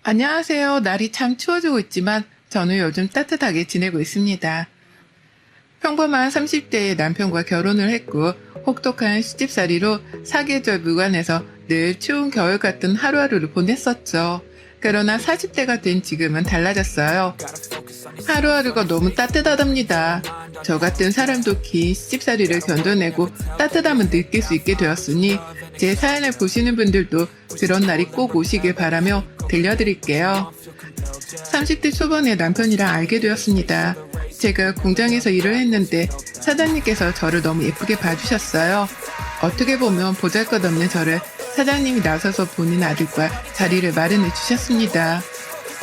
안녕하세요. 날이 참 추워지고 있지만 저는 요즘 따뜻하게 지내고 있습니다. 평범한 30대의 남편과 결혼을 했고 혹독한 시집살이로 사계절 무관해서 늘 추운 겨울 같은 하루하루를 보냈었죠. 그러나 40대가 된 지금은 달라졌어요. 하루하루가 너무 따뜻하답니다. 저 같은 사람도 긴 시집살이를 견뎌내고 따뜻함을 느낄 수 있게 되었으니 제 사연을 보시는 분들도 그런 날이 꼭 오시길 바라며 들려드릴게요. 30대 초반에 남편이랑 알게 되었습니다. 제가 공장에서 일을 했는데 사장님께서 저를 너무 예쁘게 봐주셨어요. 어떻게 보면 보잘것없는 저를 사장님이 나서서 본인 아들과 자리를 마련해 주셨습니다.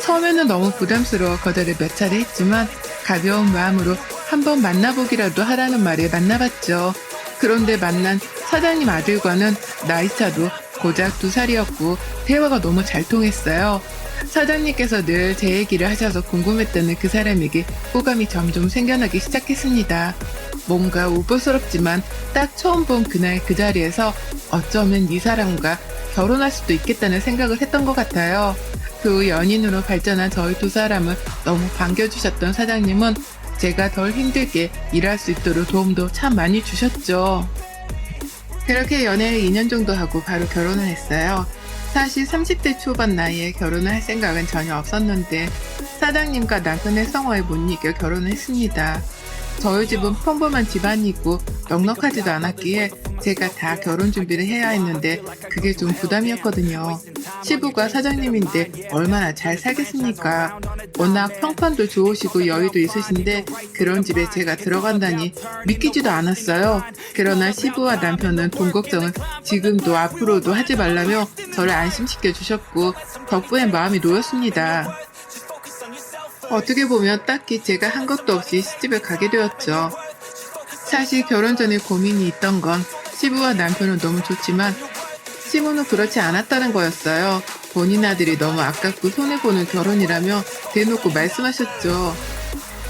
처음에는 너무 부담스러워 거절을 몇 차례 했지만 가벼운 마음으로 한번 만나보기라도 하라는 말에 만나봤죠. 그런데 만난 사장님 아들과는 나이차도 고작 2살이었고 대화가 너무 잘 통했어요. 사장님께서 늘 제 얘기를 하셔서 궁금했다는 그 사람에게 호감이 점점 생겨나기 시작했습니다. 뭔가 우보스럽지만 딱 처음 본 그날 그 자리에서 어쩌면 이 사람과 결혼할 수도 있겠다는 생각을 했던 것 같아요. 그 후 연인으로 발전한 저희 2사람을 너무 반겨주셨던 사장님은 제가 덜 힘들게 일할 수 있도록 도움도 참 많이 주셨죠. 그렇게 연애를 2년 정도 하고 바로 결혼을 했어요. 사실 30대 초반 나이에 결혼을 할 생각은 전혀 없었는데 사장님과 남편의 성화에 못 이겨 결혼을 했습니다. 저희 집은 평범한 집안이고 넉넉하지도 않았기에 제가 다 결혼 준비를 해야 했는데 그게 좀 부담이었거든요. 시부가 사장님인데 얼마나 잘 살겠습니까? 워낙 평판도 좋으시고 여유도 있으신데 그런 집에 제가 들어간다니 믿기지도 않았어요. 그러나 시부와 남편은 돈 걱정을 지금도 앞으로도 하지 말라며 저를 안심시켜 주셨고 덕분에 마음이 놓였습니다. 어떻게 보면 딱히 제가 한 것도 없이 시집을 가게 되었죠. 사실 결혼 전에 고민이 있던 건 시부와 남편은 너무 좋지만 시부는 그렇지 않았다는 거였어요. 본인 아들이 너무 아깝고 손해보는 결혼이라며 대놓고 말씀하셨죠.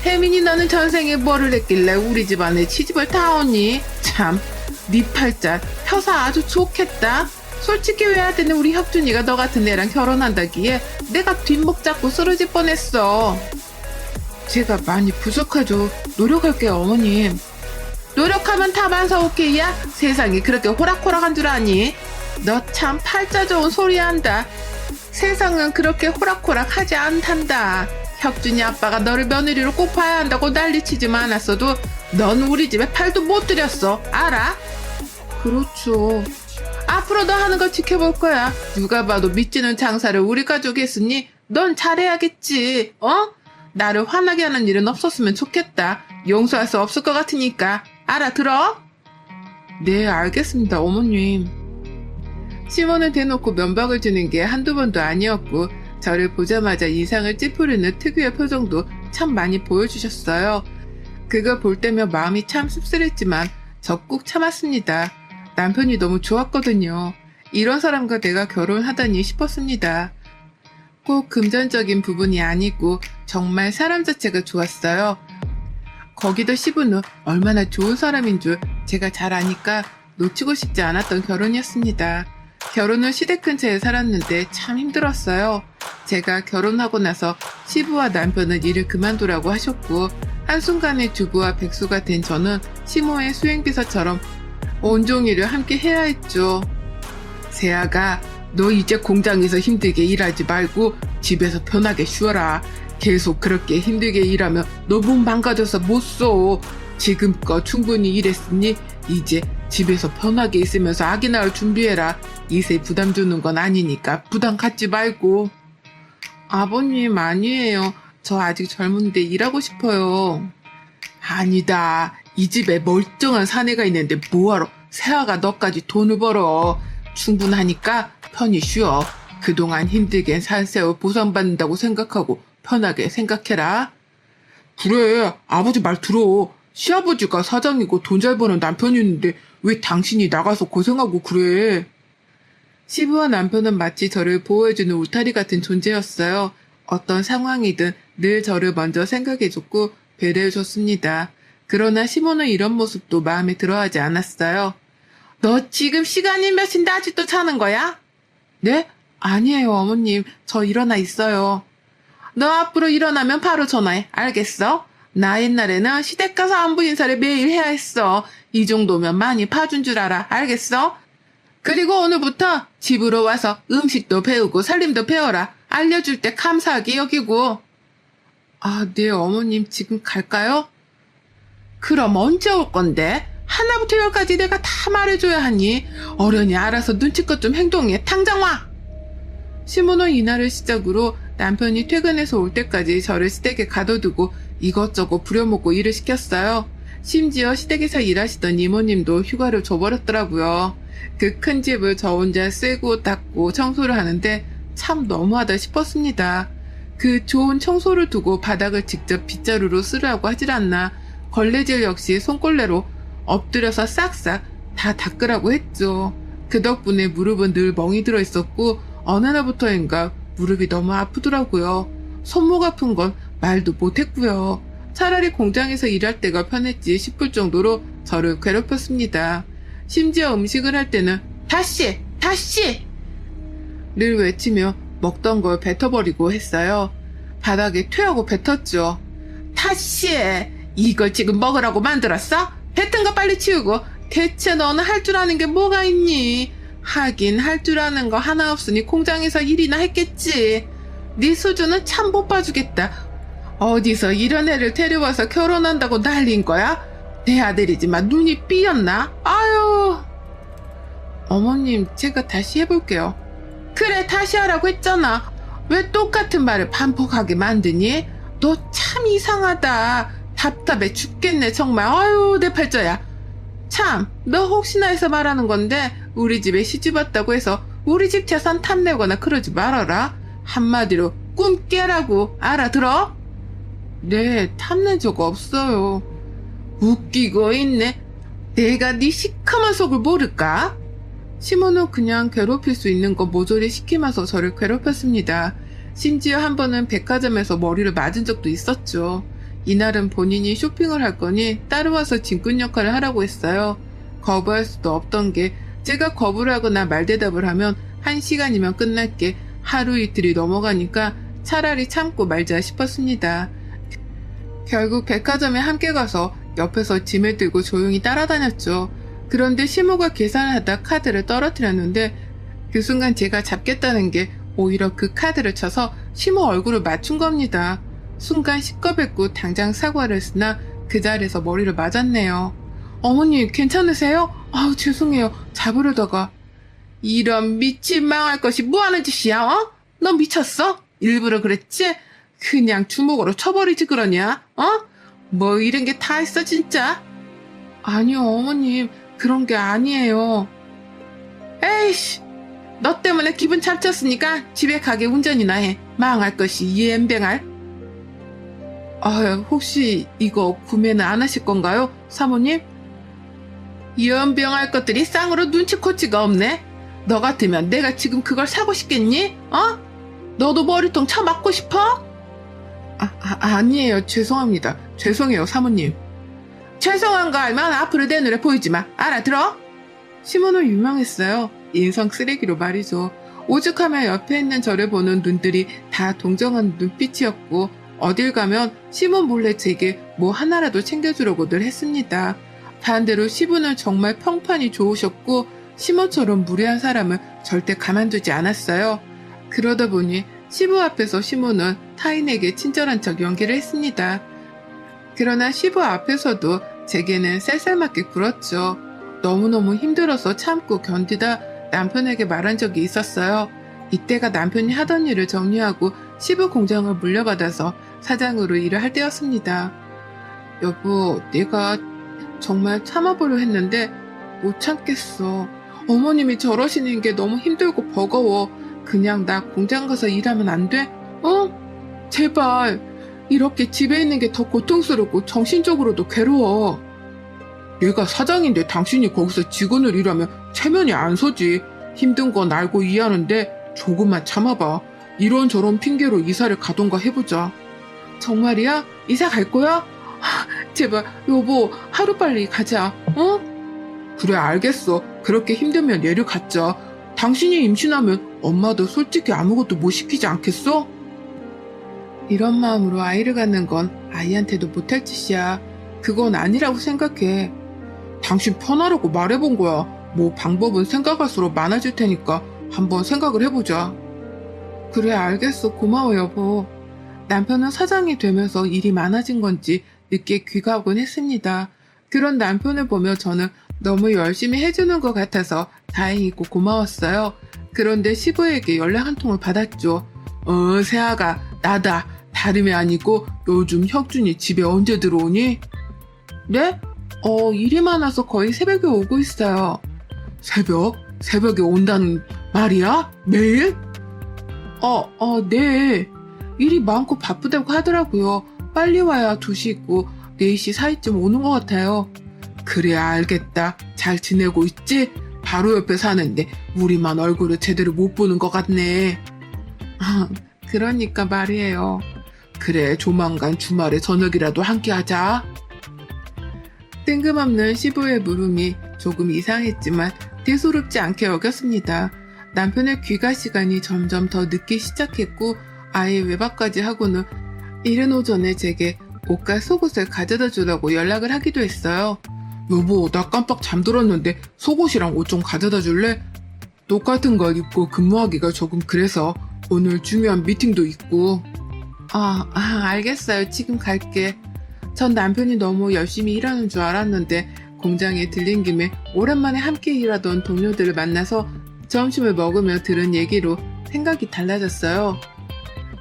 혜민이 너는 전생에 뭐를 했길래 우리 집안에 시집을 타오니? 참, 네 팔자 펴사 아주 좋겠다. 솔직히 외아들은 우리 혁준이가 너 같은 애랑 결혼한다기에 내가 뒷목 잡고 쓰러질 뻔했어. 제가 많이 부족하죠. 노력할게요, 어머님. 노력하면 다만서 오케이야? 세상이 그렇게 호락호락한 줄 아니? 너 참 팔자 좋은 소리 한다. 세상은 그렇게 호락호락하지 않단다. 혁준이 아빠가 너를 며느리로 꼭 봐야 한다고 난리치지만 않았어도 넌 우리 집에 팔도 못 들였어. 알아? 그렇죠. 앞으로도 하는 걸 지켜볼 거야. 누가 봐도 믿지는 장사를 우리 가족이 했으니 넌 잘해야겠지. 어? 나를 화나게 하는 일은 없었으면 좋겠다. 용서할 수 없을 것 같으니까. 알아들어? 네, 알겠습니다, 어머님. 시몬을 대놓고 면박을 주는 게 한두 번도 아니었고 저를 보자마자 인상을 찌푸리는 특유의 표정도 참 많이 보여주셨어요. 그거 볼 때면 마음이 참 씁쓸했지만 적극 참았습니다. 남편이 너무 좋았거든요. 이런 사람과 내가 결혼하다니 싶었습니다. 꼭 금전적인 부분이 아니고 정말 사람 자체가 좋았어요. 거기도 시부는 얼마나 좋은 사람인 줄 제가 잘 아니까 놓치고 싶지 않았던 결혼이었습니다. 결혼은 시댁 근처에 살았는데 참 힘들었어요. 제가 결혼하고 나서 시부와 남편은 일을 그만두라고 하셨고 한순간에 주부와 백수가 된 저는 시모의 수행비서처럼 온종일을 함께 해야 했죠. 세아가 너 이제 공장에서 힘들게 일하지 말고 집에서 편하게 쉬어라. 계속 그렇게 힘들게 일하면 너 몸 망가져서 못 써. 지금껏 충분히 일했으니 이제 집에서 편하게 있으면서 아기 낳을 준비해라. 이세 부담 주는 건 아니니까 부담 갖지 말고. 아버님 아니에요. 저 아직 젊은데 일하고 싶어요. 아니다. 이 집에 멀쩡한 사내가 있는데 뭐하러 세아가 너까지 돈을 벌어. 충분하니까 편히 쉬어. 그동안 힘들게 산 세월 보상받는다고 생각하고 편하게 생각해라. 그래, 아버지 말 들어. 시아버지가 사장이고 돈 잘 버는 남편이 있는데 왜 당신이 나가서 고생하고 그래. 시부와 남편은 마치 저를 보호해주는 울타리 같은 존재였어요. 어떤 상황이든 늘 저를 먼저 생각해줬고 배려해줬습니다. 그러나 시모는 이런 모습도 마음에 들어하지 않았어요. 너 지금 시간이 몇인데 아직도 자는 거야? 네? 아니에요, 어머님. 저 일어나 있어요. 너 앞으로 일어나면 바로 전화해. 알겠어? 나 옛날에는 시댁 가서 안부 인사를 매일 해야 했어. 이 정도면 많이 봐준 줄 알아. 알겠어? 그리고 오늘부터 집으로 와서 음식도 배우고 살림도 배워라. 알려줄 때 감사하게 여기고. 아, 네, 어머님 지금 갈까요? 그럼 언제 올 건데? 하나부터 열까지 내가 다 말해줘야 하니. 어련히 알아서 눈치껏 좀 행동해. 당장 와! 시모는 이날을 시작으로 남편이 퇴근해서 올 때까지 저를 시댁에 가둬두고 이것저것 부려먹고 일을 시켰어요. 심지어 시댁에서 일하시던 이모님도 휴가를 줘버렸더라고요. 그 큰 집을 저 혼자 쓰고 닦고 청소를 하는데 참 너무하다 싶었습니다. 그 좋은 청소를 두고 바닥을 직접 빗자루로 쓰라고 하질 않나 걸레질 역시 손걸레로 엎드려서 싹싹 다 닦으라고 했죠. 그 덕분에 무릎은 늘 멍이 들어 있었고 어느 날부터인가 무릎이 너무 아프더라고요. 손목 아픈 건 말도 못했고요. 차라리 공장에서 일할 때가 편했지 싶을 정도로 저를 괴롭혔습니다. 심지어 음식을 할 때는 다시! 다시! 를 외치며 먹던 걸 뱉어버리고 했어요. 바닥에 퇴하고 뱉었죠. 다시! 이걸 지금 먹으라고 만들었어? 뱉은 거 빨리 치우고 대체 너는 할 줄 아는 게 뭐가 있니? 하긴 할 줄 아는 거 하나 없으니 공장에서 일이나 했겠지. 네 수준은 참 못 봐주겠다. 어디서 이런 애를 데려와서 결혼한다고 난린 거야? 내 아들이지만 눈이 삐었나? 아유. 어머님, 제가 다시 해볼게요. 그래, 다시 하라고 했잖아. 왜 똑같은 말을 반복하게 만드니? 너 참 이상하다. 답답해 죽겠네 정말. 아유, 내 팔자야. 참, 너 혹시나 해서 말하는 건데 우리 집에 시집 왔다고 해서 우리 집 재산 탐내거나 그러지 말아라. 한마디로 꿈 깨라고. 알아들어? 네, 탐낸 적 없어요. 웃기고 있네. 내가 네 시커먼 속을 모를까? 시모는 그냥 괴롭힐 수 있는 거 모조리 시키면서 저를 괴롭혔습니다. 심지어 한 번은 백화점에서 머리를 맞은 적도 있었죠. 이날은 본인이 쇼핑을 할 거니 따라와서 짐꾼 역할을 하라고 했어요. 거부할 수도 없던 게 제가 거부를 하거나 말대답을 하면 1시간이면 끝날 게 하루 이틀이 넘어가니까 차라리 참고 말자 싶었습니다. 결국 백화점에 함께 가서 옆에서 짐을 들고 조용히 따라다녔죠. 그런데 시모가 계산을 하다 카드를 떨어뜨렸는데 그 순간 제가 잡겠다는 게 오히려 그 카드를 쳐서 시모 얼굴을 맞춘 겁니다. 순간 시꺼뱄고 당장 사과를 했으나 그 자리에서 머리를 맞았네요. 어머니 괜찮으세요? 아우 죄송해요. 잡으려다가. 이런 미친 망할 것이 뭐하는 짓이야? 어? 너 미쳤어? 일부러 그랬지? 그냥 주먹으로 쳐버리지 그러냐? 어? 뭐 이런 게 다 있어 진짜? 아니요 어머님 그런 게 아니에요. 에이씨 너 때문에 기분 잡쳤으니까 집에 가게 운전이나 해. 망할 것이 이엠뱅할. 혹시 이거 구매는 안 하실 건가요 사모님? 연병할 것들이 쌍으로 눈치코치가 없네. 너 같으면 내가 지금 그걸 사고 싶겠니? 어? 너도 머리통 쳐맞고 싶어? 아니에요. 죄송합니다. 죄송해요, 사모님. 죄송한 거 알면 앞으로 내 눈에 보이지 마. 알아들어? 시몬은 유명했어요. 인성 쓰레기로 말이죠. 오죽하면 옆에 있는 저를 보는 눈들이 다 동정한 눈빛이었고 어딜 가면 시몬 몰래 제게 뭐 하나라도 챙겨주려고 늘 했습니다. 반대로 시부는 정말 평판이 좋으셨고 시몬처럼 무례한 사람을 절대 가만두지 않았어요. 그러다 보니 시부 앞에서 시몬은 타인에게 친절한 척 연기를 했습니다. 그러나 시부 앞에서도 제게는 쌀쌀맞게 굴었죠. 너무너무 힘들어서 참고 견디다 남편에게 말한 적이 있었어요. 이때가 남편이 하던 일을 정리하고 시부 공장을 물려받아서 사장으로 일을 할 때였습니다. 여보, 내가 정말 참아보려 했는데 못 참겠어. 어머님이 저러시는 게 너무 힘들고 버거워. 그냥 나 공장 가서 일하면 안 돼? 어? 제발. 이렇게 집에 있는 게 더 고통스럽고 정신적으로도 괴로워. 내가 사장인데 당신이 거기서 직원을 일하면 체면이 안 서지. 힘든 건 알고 이해하는데 조금만 참아봐. 이런저런 핑계로 이사를 가던가 해보자. 정말이야? 이사 갈 거야? 제발 여보 하루빨리 가자. 어? 그래 알겠어. 그렇게 힘들면 내려가자. 당신이 임신하면 엄마도 솔직히 아무것도 못 시키지 않겠어? 이런 마음으로 아이를 갖는 건 아이한테도 못할 짓이야. 그건 아니라고 생각해. 당신 편하라고 말해본 거야. 뭐 방법은 생각할수록 많아질 테니까 한번 생각을 해보자. 그래, 알겠어. 고마워, 여보. 남편은 사장이 되면서 일이 많아진 건지 늦게 귀가하곤 했습니다. 그런 남편을 보며 저는 너무 열심히 해주는 것 같아서 다행이고 고마웠어요. 그런데 시부에게 연락 한 통을 받았죠. 세아가 나다. 다름이 아니고 요즘 혁준이 집에 언제 들어오니? 네? 일이 많아서 거의 새벽에 오고 있어요. 새벽? 새벽에 온다는 말이야? 매일? 네. 일이 많고 바쁘다고 하더라고요. 빨리 와야 2시 있고 4시 사이쯤 오는 것 같아요. 그래, 알겠다. 잘 지내고 있지? 바로 옆에 사는데 우리만 얼굴을 제대로 못 보는 것 같네. 그러니까 말이에요. 그래, 조만간 주말에 저녁이라도 함께 하자. 뜬금없는 시부의 물음이 조금 이상했지만 대수롭지 않게 여겼습니다. 남편의 귀가 시간이 점점 더 늦기 시작했고 아예 외박까지 하고는 이른 오전에 제게 옷과 속옷을 가져다 주라고 연락을 하기도 했어요. 여보, 나 깜빡 잠들었는데 속옷이랑 옷 좀 가져다 줄래? 똑같은 걸 입고 근무하기가 조금 그래서 오늘 중요한 미팅도 있고. 알겠어요. 지금 갈게. 전 남편이 너무 열심히 일하는 줄 알았는데 공장에 들린 김에 오랜만에 함께 일하던 동료들을 만나서 점심을 먹으며 들은 얘기로 생각이 달라졌어요.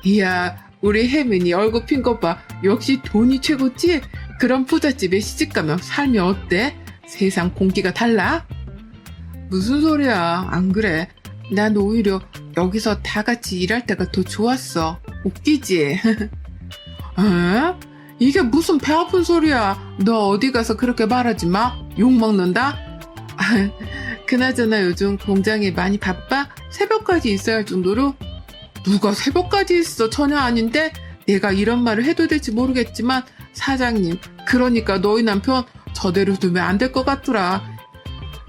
이야, 우리 혜민이 얼굴 핀 것 봐. 역시 돈이 최고지? 그런 부잣집에 시집가면 삶이 어때? 세상 공기가 달라? 무슨 소리야. 안 그래. 난 오히려 여기서 다 같이 일할 때가 더 좋았어. 웃기지? 에? 이게 무슨 배 아픈 소리야. 너 어디 가서 그렇게 말하지 마. 욕 먹는다? 그나저나 요즘 공장이 많이 바빠? 새벽까지 있어야 할 정도로? 누가 새벽까지 있어? 전혀 아닌데? 내가 이런 말을 해도 될지 모르겠지만 사장님, 그러니까 너희 남편 저대로 두면 안 될 것 같더라.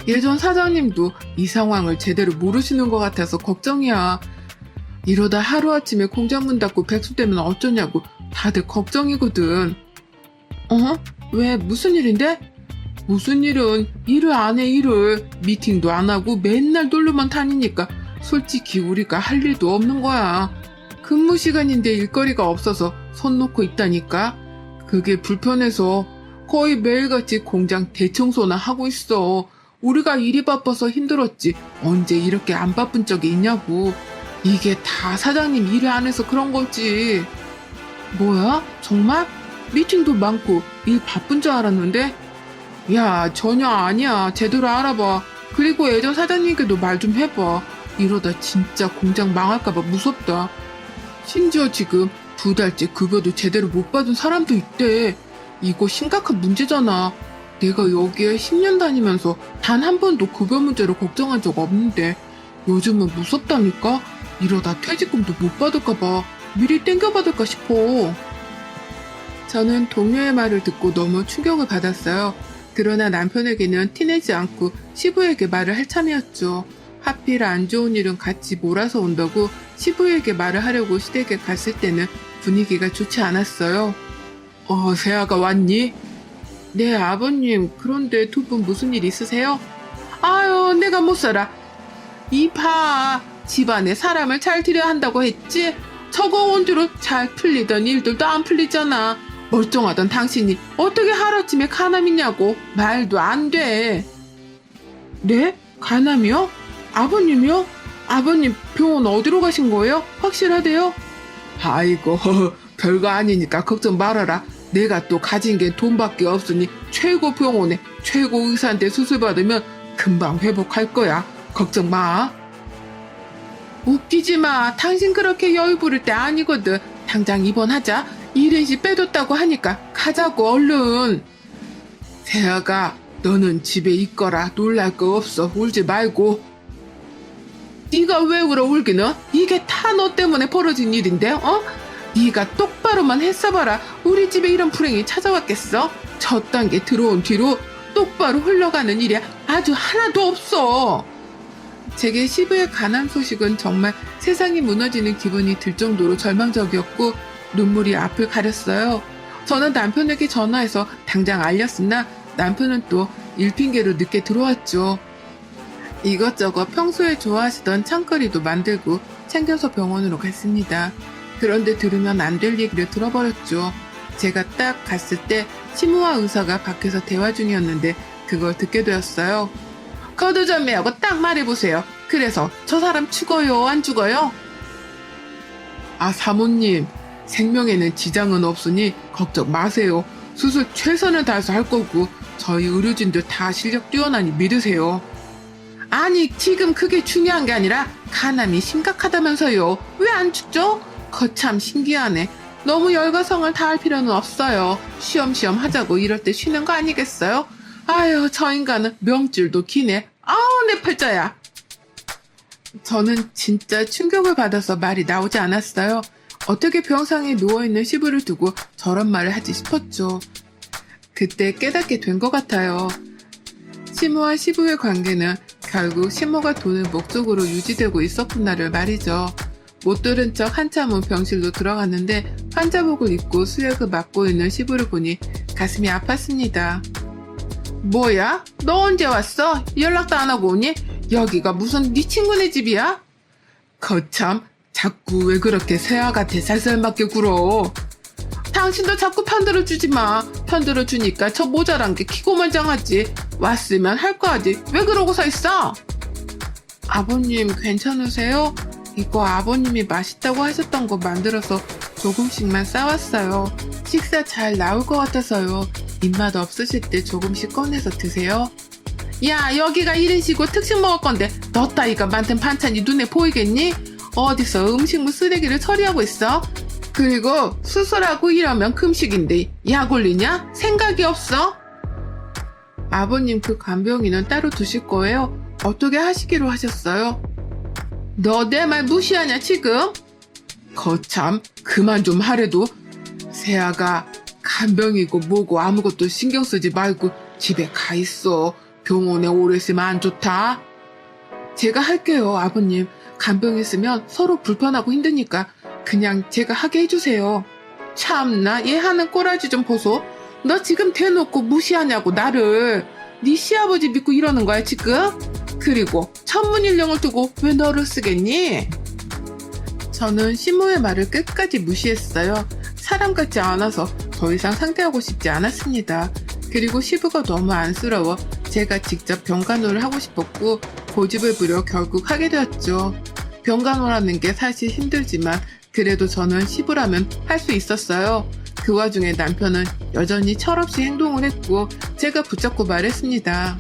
예전 사장님도 이 상황을 제대로 모르시는 것 같아서 걱정이야. 이러다 하루아침에 공장 문 닫고 백수되면 어쩌냐고 다들 걱정이거든. 왜? 무슨 일인데? 무슨 일은 일을 안 해. 일을 미팅도 안 하고 맨날 놀러만 다니니까 솔직히 우리가 할 일도 없는 거야. 근무 시간인데 일거리가 없어서 손 놓고 있다니까. 그게 불편해서 거의 매일같이 공장 대청소나 하고 있어. 우리가 일이 바빠서 힘들었지 언제 이렇게 안 바쁜 적이 있냐고. 이게 다 사장님 일을 안 해서 그런 거지. 뭐야? 정말? 미팅도 많고 일 바쁜 줄 알았는데? 야, 전혀 아니야. 제대로 알아봐. 그리고 예전 사장님께도 말 좀 해봐. 이러다 진짜 공장 망할까봐 무섭다. 심지어 지금 2달째 급여도 제대로 못 받은 사람도 있대. 이거 심각한 문제잖아. 내가 여기에 10년 다니면서 단 한 번도 급여 문제로 걱정한 적 없는데 요즘은 무섭다니까? 이러다 퇴직금도 못 받을까봐 미리 땡겨받을까 싶어. 저는 동료의 말을 듣고 너무 충격을 받았어요. 그러나 남편에게는 티내지 않고 시부에게 말을 할 참이었죠. 하필 안 좋은 일은 같이 몰아서 온다고 시부에게 말을 하려고 시댁에 갔을 때는 분위기가 좋지 않았어요. 세아가 왔니? 네, 아버님. 그런데 2분 무슨 일 있으세요? 아유, 내가 못 살아. 이봐, 집안에 사람을 잘 들여야 한다고 했지? 저거 온 뒤로 잘 풀리던 일들도 안 풀리잖아. 멀쩡하던 당신이 어떻게 하루아침에 간암이냐고. 말도 안 돼. 네? 간암이요? 아버님이요? 아버님 병원 어디로 가신 거예요? 확실하대요? 아이고, 별거 아니니까 걱정 말아라. 내가 또 가진 게 돈밖에 없으니 최고 병원에 최고 의사한테 수술 받으면 금방 회복할 거야. 걱정 마. 웃기지 마. 당신 그렇게 여유 부릴 때 아니거든. 당장 입원하자. 1인씩 빼줬다고 하니까 가자고 얼른. 세아가 너는 집에 있거라. 놀랄 거 없어. 울지 말고. 네가 왜 울어 울기는? 이게 다 너 때문에 벌어진 일인데, 네가 똑바로만 했어봐라. 우리 집에 이런 불행이 찾아왔겠어? 저 단계 들어온 뒤로 똑바로 흘러가는 일이 아주 하나도 없어. 제게 시부의 가난 소식은 정말 세상이 무너지는 기분이 들 정도로 절망적이었고 눈물이 앞을 가렸어요. 저는 남편에게 전화해서 당장 알렸으나 남편은 또 일핑계로 늦게 들어왔죠. 이것저것 평소에 좋아하시던 창거리도 만들고 챙겨서 병원으로 갔습니다. 그런데 들으면 안 될 얘기를 들어버렸죠. 제가 딱 갔을 때 시무와 의사가 밖에서 대화 중이었는데 그걸 듣게 되었어요. 거두절미하고 딱 말해보세요. 그래서 저 사람 죽어요, 안 죽어요? 아, 사모님, 생명에는 지장은 없으니 걱정 마세요. 수술 최선을 다해서 할 거고 저희 의료진들 다 실력 뛰어나니 믿으세요. 아니, 지금 그게 중요한 게 아니라 간암이 심각하다면서요. 왜 안 죽죠? 거참 신기하네. 너무 열과성을 다할 필요는 없어요. 쉬엄쉬엄 하자고 이럴 때 쉬는 거 아니겠어요? 아유, 저 인간은 명줄도 기네. 아우, 내 팔자야. 저는 진짜 충격을 받아서 말이 나오지 않았어요. 어떻게 병상에 누워있는 시부를 두고 저런 말을 하지 싶었죠. 그때 깨닫게 된 것 같아요. 시모와 시부의 관계는 결국 시모가 돈을 목적으로 유지되고 있었구나를 말이죠. 못 들은 척 한참 후 병실로 들어갔는데 환자복을 입고 수액을 맞고 있는 시부를 보니 가슴이 아팠습니다. 뭐야? 너 언제 왔어? 연락도 안 하고 오니? 여기가 무슨 네 친구네 집이야? 거참, 자꾸 왜 그렇게 새아같이 살살맞게 굴어? 당신도 자꾸 편들어주지 마. 편들어주니까 저 모자란 게 기고만장하지. 왔으면 할 거 하지. 왜 그러고 서 있어? 아버님 괜찮으세요? 이거 아버님이 맛있다고 하셨던 거 만들어서 조금씩만 싸왔어요. 식사 잘 나올 것 같아서요. 입맛 없으실 때 조금씩 꺼내서 드세요. 야, 여기가 1인시고 특식 먹을 건데 너 따위가 만든 반찬이 눈에 보이겠니? 어디서 음식물 쓰레기를 처리하고 있어? 그리고 수술하고 이러면 금식인데 약 올리냐? 생각이 없어? 아버님, 그 간병인은 따로 두실 거예요? 어떻게 하시기로 하셨어요? 너 내 말 무시하냐 지금? 거참, 그만 좀 하래도. 세아가 간병이고 뭐고 아무것도 신경 쓰지 말고 집에 가 있어. 병원에 오래 있으면 안 좋다. 제가 할게요, 아버님. 간병 있으면 서로 불편하고 힘드니까 그냥 제가 하게 해주세요. 참나, 얘 하는 꼬라지 좀 보소. 너 지금 대놓고 무시하냐고 나를. 네 시아버지 믿고 이러는 거야 지금? 그리고 천문일령을 두고 왜 너를 쓰겠니? 저는 시모의 말을 끝까지 무시했어요. 사람 같지 않아서 더 이상 상대하고 싶지 않았습니다. 그리고 시부가 너무 안쓰러워 제가 직접 병간호를 하고 싶었고 고집을 부려 결국 하게 되었죠. 병간호라는 게 사실 힘들지만 그래도 저는 시부라면 할 수 있었어요. 그 와중에 남편은 여전히 철없이 행동을 했고 제가 붙잡고 말했습니다.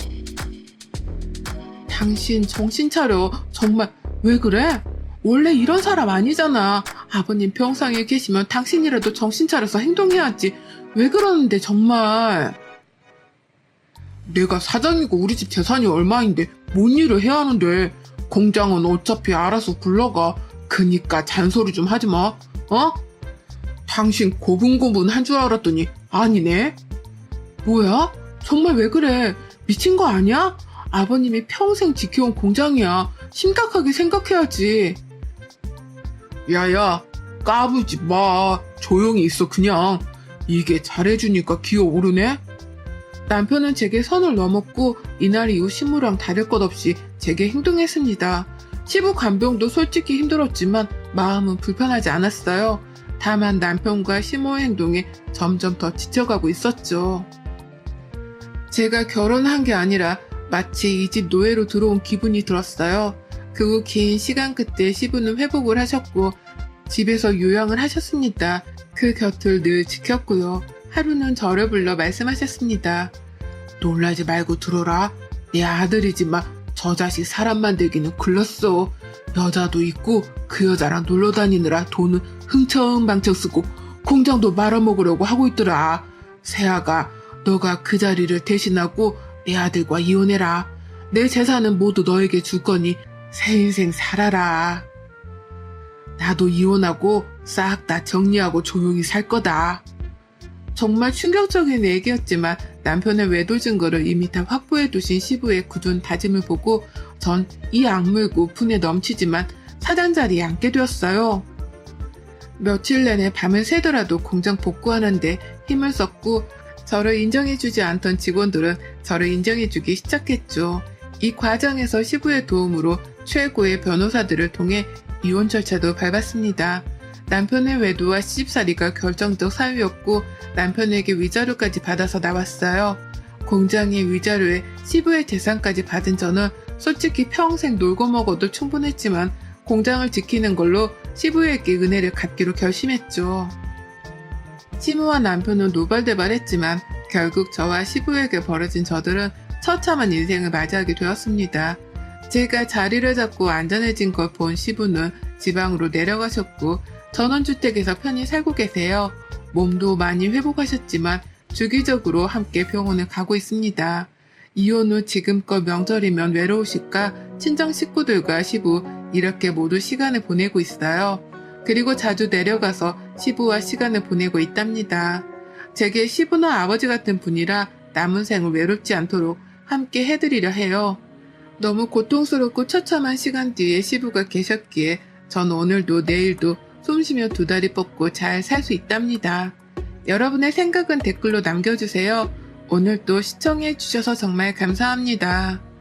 당신 정신 차려. 정말 왜 그래? 원래 이런 사람 아니잖아. 아버님 병상에 계시면 당신이라도 정신 차려서 행동해야지. 왜 그러는데 정말. 내가 사장이고 우리 집 재산이 얼마인데 뭔 일을 해야 하는데. 공장은 어차피 알아서 굴러가. 그니까 잔소리 좀 하지 마. 어? 당신 고분고분한 줄 알았더니 아니네. 뭐야? 정말 왜 그래? 미친 거 아니야? 아버님이 평생 지켜온 공장이야. 심각하게 생각해야지. 야야, 까부지 마. 조용히 있어 그냥. 이게 잘해주니까 기어오르네. 남편은 제게 선을 넘었고 이날 이후 시무랑 다를 것 없이 제게 행동했습니다. 시부 간병도 솔직히 힘들었지만 마음은 불편하지 않았어요. 다만 남편과 시모의 행동에 점점 더 지쳐가고 있었죠. 제가 결혼한 게 아니라 마치 이 집 노예로 들어온 기분이 들었어요. 그 후 긴 시간 끝에 시부는 회복을 하셨고 집에서 요양을 하셨습니다. 그 곁을 늘 지켰고요. 하루는 저를 불러 말씀하셨습니다. 놀라지 말고 들어라. 내 아들이지만 저 자식 사람 만들기는 글렀어. 여자도 있고 그 여자랑 놀러 다니느라 돈은 흥청망청 쓰고 공장도 말아먹으려고 하고 있더라. 세아가 너가 그 자리를 대신하고 내 아들과 이혼해라. 내 재산은 모두 너에게 줄 거니 새 인생 살아라. 나도 이혼하고 싹 다 정리하고 조용히 살 거다. 정말 충격적인 얘기였지만 남편의 외도 증거를 이미 다 확보해 두신 시부의 굳은 다짐을 보고 전 이 악물고 분에 넘치지만 사장 자리에 앉게 되었어요. 며칠 내내 밤을 새더라도 공장 복구하는데 힘을 썼고 저를 인정해주지 않던 직원들은 저를 인정해주기 시작했죠. 이 과정에서 시부의 도움으로 최고의 변호사들을 통해 이혼 절차도 밟았습니다. 남편의 외도와 시집살이가 결정적 사유였고 남편에게 위자료까지 받아서 나왔어요. 공장의 위자료에 시부의 재산까지 받은 저는 솔직히 평생 놀고 먹어도 충분했지만 공장을 지키는 걸로 시부에게 은혜를 갚기로 결심했죠. 시부와 남편은 노발대발했지만 결국 저와 시부에게 벌어진 저들은 처참한 인생을 맞이하게 되었습니다. 제가 자리를 잡고 안전해진 걸 본 시부는 지방으로 내려가셨고 전원주택에서 편히 살고 계세요. 몸도 많이 회복하셨지만 주기적으로 함께 병원을 가고 있습니다. 이혼 후 지금껏 명절이면 외로우실까 친정 식구들과 시부 이렇게 모두 시간을 보내고 있어요. 그리고 자주 내려가서 시부와 시간을 보내고 있답니다. 제게 시부나 아버지 같은 분이라 남은 생을 외롭지 않도록 함께 해드리려 해요. 너무 고통스럽고 처참한 시간 뒤에 시부가 계셨기에 전 오늘도 내일도 숨쉬며 두 다리 뻗고 잘 살 수 있답니다. 여러분의 생각은 댓글로 남겨주세요. 오늘도 시청해주셔서 정말 감사합니다.